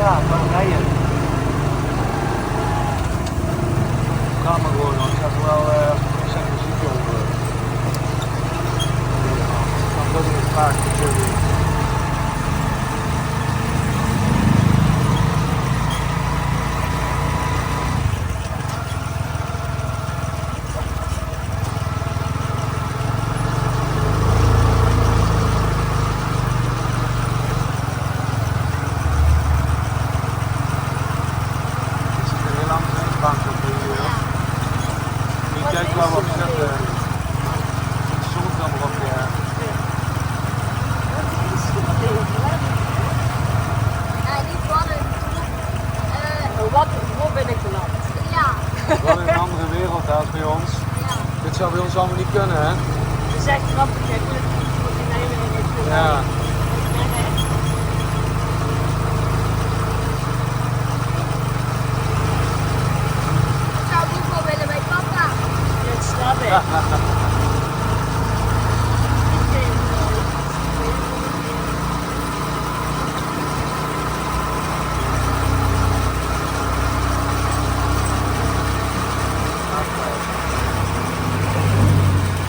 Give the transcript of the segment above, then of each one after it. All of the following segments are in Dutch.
Ja, batterijen. Ga maar gewoon, want ik ga er wel zijn muziek over. Dan wil ik het vaak natuurlijk. Kijk wel wat zetten. Soms dan wat ja. Wat ben ik beland? Ja. Wel in een andere wereld als bij ons. Ja. Dit zou bij ons allemaal niet kunnen, hè? Het is echt grappig, hè? Ja. Ik zou ook wel willen bij papa. Dat snap ik.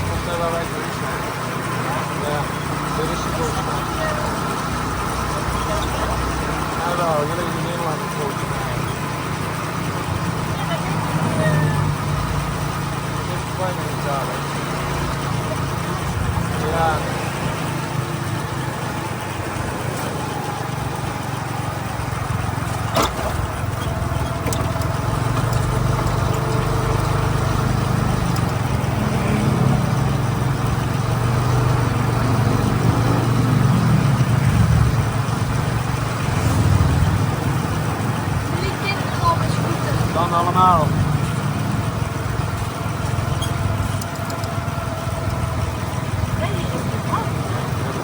Volgens mij waar wij geweest zijn. Ja, dit is het volgens mij. Ja, wel, jullie in Nederland volgens mij. Dit is fijn in Italië. Ja. Jullie kinderen op een scooter. Dan allemaal.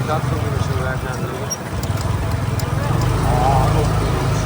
Dat doen we zo uit naar de ook niet.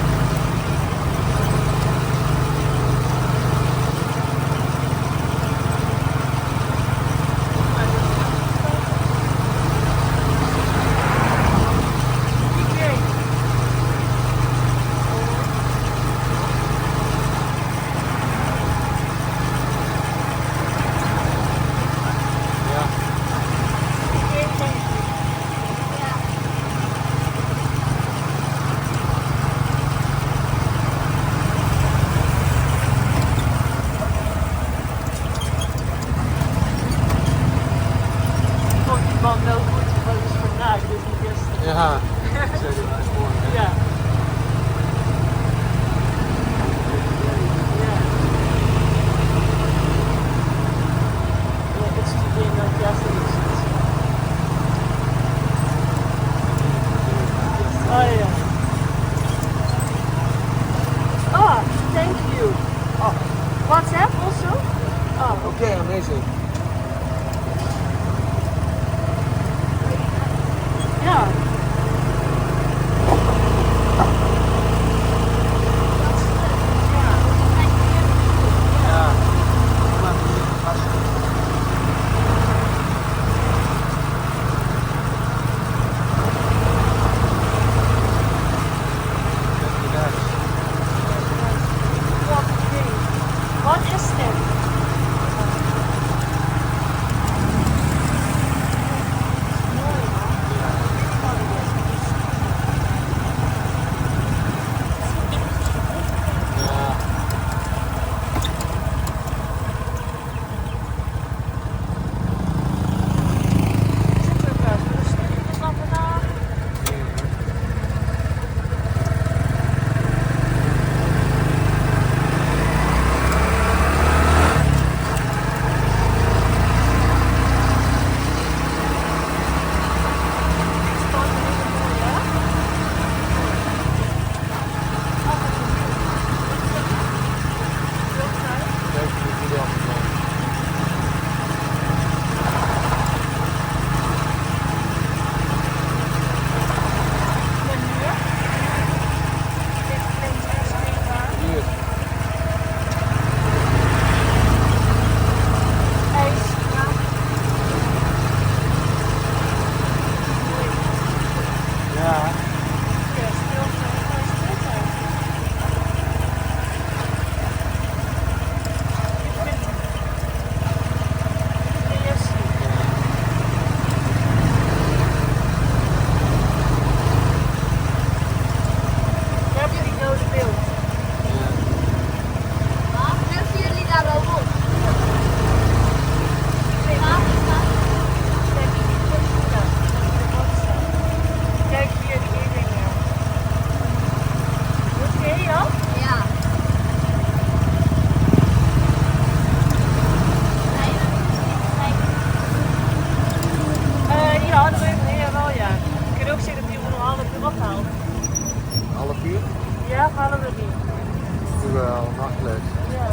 half uur? Ja, halen we die. Wel, nachtles. Ja.